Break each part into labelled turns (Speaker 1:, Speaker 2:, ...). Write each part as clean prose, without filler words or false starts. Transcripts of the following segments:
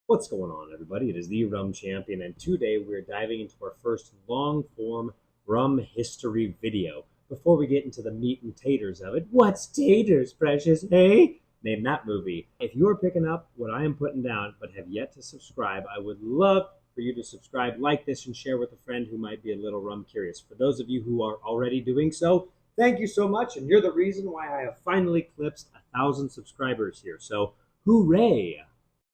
Speaker 1: What's going on, everybody? It is the Rum Champion, and today we're diving into our first long-form rum history video. Before we get into the meat and taters of it, what's taters, precious, hey? Name that movie. If you are picking up what I am putting down but have yet to subscribe, I would love for you to subscribe, like this, and share with a friend who might be a little rum curious. For those of you who are already doing so, thank you so much, and you're the reason why I have finally eclipsed 1,000 subscribers here. So, hooray!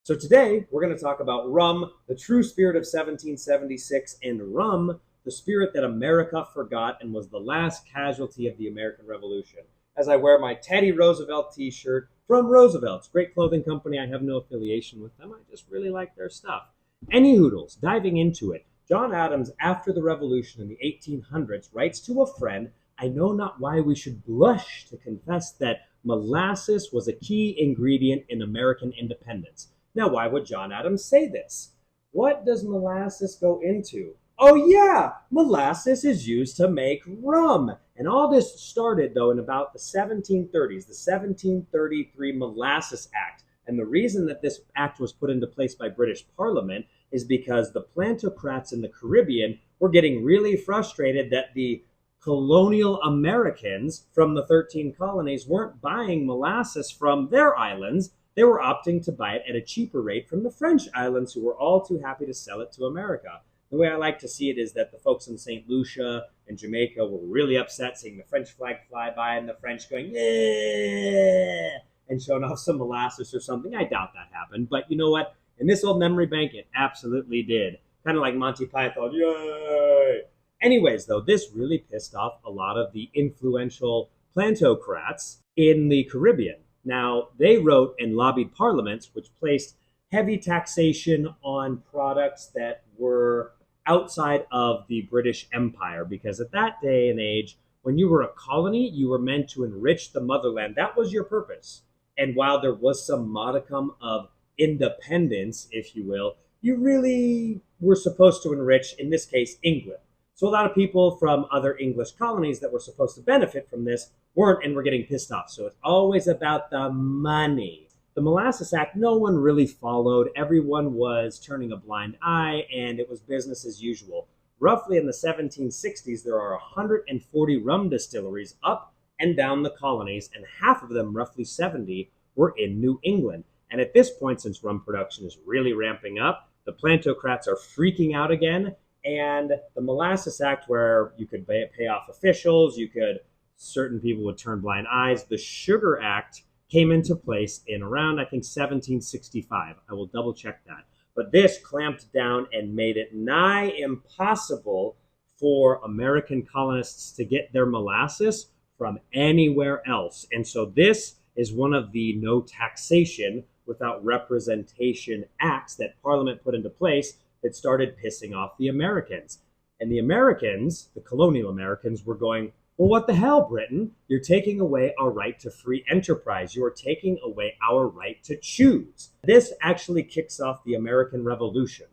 Speaker 1: So today we're going to talk about rum, the true spirit of 1776, and rum, the spirit that America forgot and was the last casualty of the American Revolution. As I wear my Teddy Roosevelt t-shirt from Roosevelt's great clothing company. I have no affiliation with them. I just really like their stuff. Any hoodles, diving into it. John Adams, after the Revolution in the 1800s, writes to a friend, "I know not why we should blush to confess that molasses was a key ingredient in American independence." Now, why would John Adams say this? What does molasses go into? Oh, yeah, molasses is used to make rum. And all this started, though, in about the 1730s, the 1733 Molasses Act. And the reason that this act was put into place by British Parliament is because the plantocrats in the Caribbean were getting really frustrated that the colonial Americans from the 13 colonies weren't buying molasses from their islands. They were opting to buy it at a cheaper rate from the French islands, who were all too happy to sell it to America. The way I like to see it is that the folks in St. Lucia and Jamaica were really upset seeing the French flag fly by and the French going, yeah, and showing off some molasses or something. I doubt that happened. But you know what? In this old memory bank, it absolutely did. Kind of like Monty Python, yay! Anyways, though, this really pissed off a lot of the influential plantocrats in the Caribbean. Now, they wrote and lobbied parliaments which placed heavy taxation on products that were outside of the British Empire, because at that day and age, when you were a colony, you were meant to enrich the motherland. That was your purpose. And while there was some modicum of independence, if you will, you really were supposed to enrich, in this case, England. So a lot of people from other English colonies that were supposed to benefit from this weren't, and were getting pissed off. So it's always about the money. The Molasses Act, no one really followed. Everyone was turning a blind eye, and it was business as usual. Roughly in the 1760s, there are 140 rum distilleries up and down the colonies, and half of them, roughly 70, were in New England. And at this point, since rum production is really ramping up, the plantocrats are freaking out again. And the Molasses Act, where you could pay off officials, certain people would turn blind eyes. The Sugar Act came into place in around, I think, 1765. I will double check that. But this clamped down and made it nigh impossible for American colonists to get their molasses from anywhere else. And so this is one of the no taxation without representation acts that Parliament put into place that started pissing off the Americans. And the Americans, the colonial Americans, were going, well, what the hell, Britain? You're taking away our right to free enterprise. You are taking away our right to choose. This actually kicks off the American Revolution.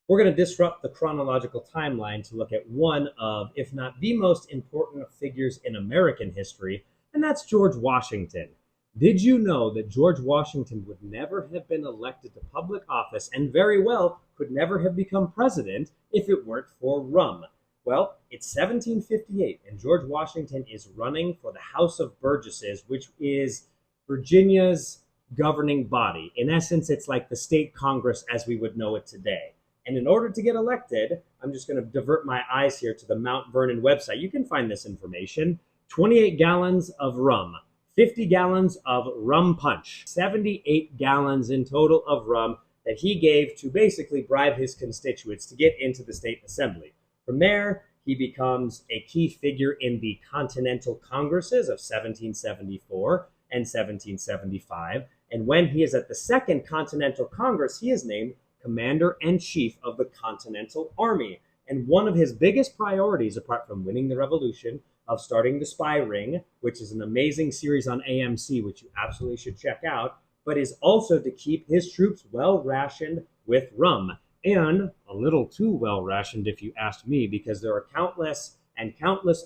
Speaker 1: We're going to disrupt the chronological timeline to look at one of, if not the most important figures in American history, and that's George Washington. Did you know that George Washington would never have been elected to public office, and very well could never have become president, if it weren't for rum? Well, it's 1758, and George Washington is running for the House of Burgesses, which is Virginia's governing body. In essence, it's like the state Congress as we would know it today. And in order to get elected, I'm just going to divert my eyes here to the Mount Vernon website. You can find this information. 28 gallons of rum, 50 gallons of rum punch, 78 gallons in total of rum that he gave to basically bribe his constituents to get into the state assembly. From there, he becomes a key figure in the Continental Congresses of 1774 and 1775. And when he is at the Second Continental Congress, he is named Commander-in-Chief of the Continental Army. And one of his biggest priorities, apart from winning the revolution, of starting the Spy Ring, which is an amazing series on AMC, which you absolutely should check out, but is also to keep his troops well rationed with rum. And a little too well rationed, if you ask me, because there are countless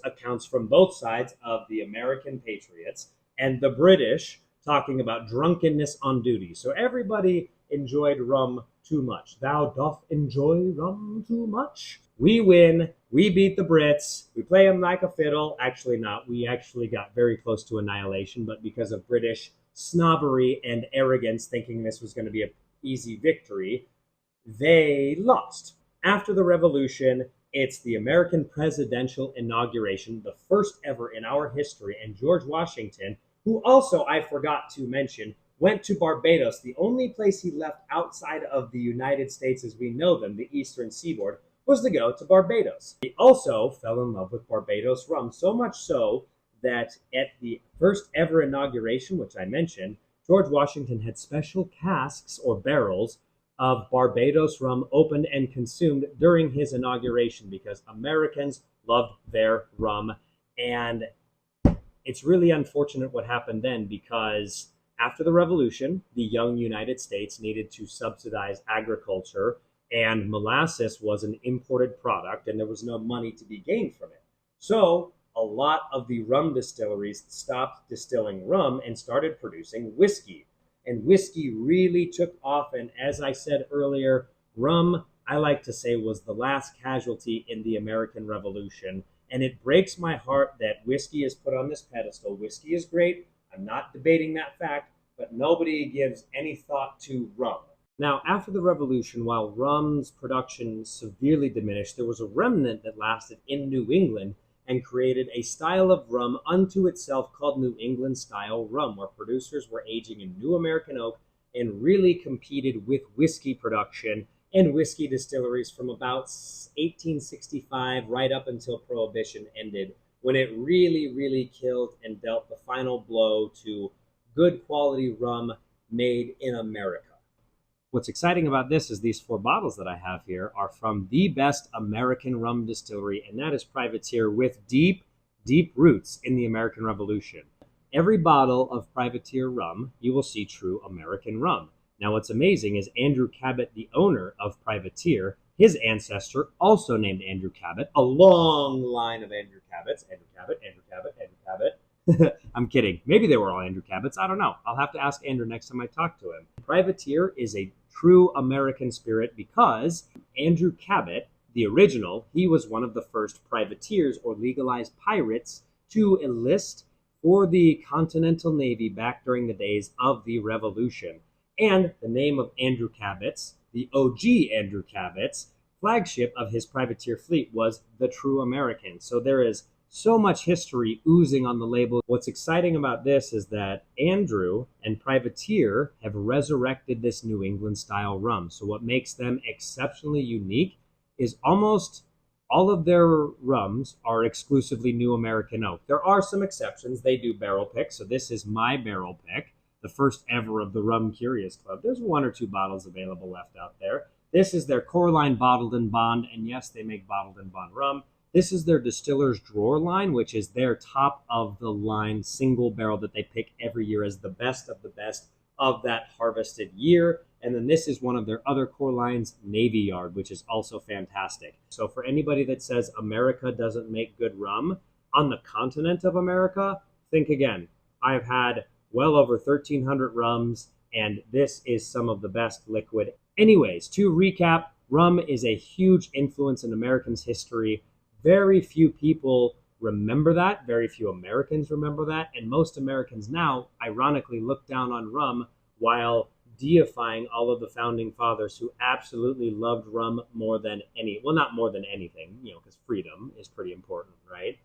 Speaker 1: accounts from both sides of the American patriots and the British talking about drunkenness on duty. So everybody enjoyed rum too much. Thou doth enjoy rum too much. We win. We beat the Brits. We play them like a fiddle. Actually, not. We actually got very close to annihilation, but because of British snobbery and arrogance, thinking this was going to be an easy victory, they lost. After the revolution, it's the American presidential inauguration, the first ever in our history, and George Washington, who also, I forgot to mention, went to Barbados, the only place he left outside of the United States as we know them, the eastern seaboard, was to go to Barbados. He also fell in love with Barbados rum, so much so that at the first ever inauguration, which I mentioned, George Washington had special casks or barrels of Barbados rum opened and consumed during his inauguration because Americans loved their rum. And it's really unfortunate what happened then because after the revolution, the young United States needed to subsidize agriculture, and molasses was an imported product and there was no money to be gained from it. So a lot of the rum distilleries stopped distilling rum and started producing whiskey. And whiskey really took off. And as I said earlier, rum, I like to say, was the last casualty in the American Revolution. And it breaks my heart that whiskey is put on this pedestal. Whiskey is great. I'm not debating that fact, but nobody gives any thought to rum. Now, after the Revolution, while rum's production severely diminished, there was a remnant that lasted in New England and created a style of rum unto itself called New England Style Rum, where producers were aging in new American oak and really competed with whiskey production and whiskey distilleries from about 1865 right up until Prohibition ended, when it really, really killed and dealt the final blow to good quality rum made in America. What's exciting about this is these 4 bottles that I have here are from the best American rum distillery, and that is Privateer, with deep, deep roots in the American Revolution. Every bottle of Privateer rum, you will see true American rum. Now, what's amazing is Andrew Cabot, the owner of Privateer, his ancestor also named Andrew Cabot, a long line of Andrew Cabots. Andrew Cabot, Andrew Cabot, Andrew Cabot. I'm kidding. Maybe they were all Andrew Cabots. I don't know. I'll have to ask Andrew next time I talk to him. Privateer is a true American spirit because Andrew Cabot, the original, he was one of the first privateers or legalized pirates to enlist for the Continental Navy back during the days of the Revolution. And the name of Andrew Cabot's, the OG Andrew Cabot's, flagship of his privateer fleet was the True American. So there is so much history oozing on the label. What's exciting about this is that Andrew and Privateer have resurrected this New England style rum. So what makes them exceptionally unique is almost all of their rums are exclusively New American oak. There are some exceptions. They do barrel pick. So this is my barrel pick, the first ever of the Rum Curious Club. There's 1 or 2 bottles available left out there. This is their core line bottled and bond. And yes, they make bottled and bond rum. This is their Distiller's Drawer line, which is their top of the line single barrel that they pick every year as the best of that harvested year. And then this is one of their other core lines, Navy Yard, which is also fantastic. So for anybody that says America doesn't make good rum, on the continent of America, think again. I've had well over 1,300 rums, and this is some of the best liquid. Anyways, to recap, rum is a huge influence in Americans' history. Very few people remember that. Very few Americans remember that. And most Americans now, ironically, look down on rum while deifying all of the founding fathers who absolutely loved rum more than not more than anything, because freedom is pretty important, right?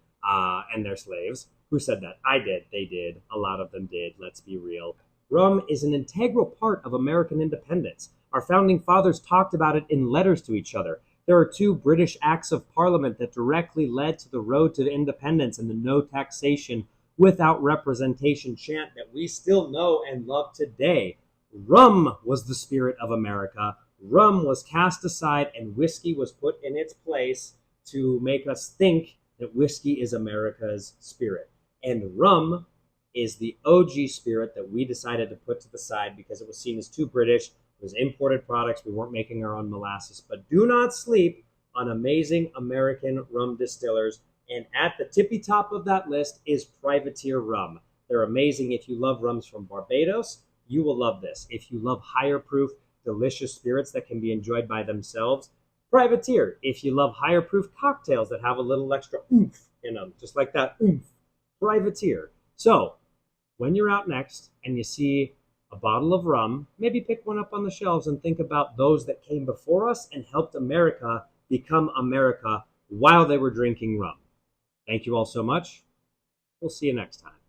Speaker 1: And their slaves. Who said that? I did. They did. A lot of them did. Let's be real. Rum is an integral part of American independence. Our founding fathers talked about it in letters to each other. There are 2 British Acts of Parliament that directly led to the road to independence and the no taxation without representation chant that we still know and love today. Rum was the spirit of America. Rum was cast aside and whiskey was put in its place to make us think that whiskey is America's spirit. And rum is the OG spirit that we decided to put to the side because it was seen as too British. It was imported products. We weren't making our own molasses. But do not sleep on amazing American rum distillers. And at the tippy top of that list is Privateer rum. They're amazing. If you love rums from Barbados, you will love this. If you love higher proof, delicious spirits that can be enjoyed by themselves. Privateer, if you love higher proof cocktails that have a little extra oomph in them, just like that oomph. Privateer. So, when you're out next and you see a bottle of rum, maybe pick one up on the shelves and think about those that came before us and helped America become America while they were drinking rum. Thank you all so much. We'll see you next time.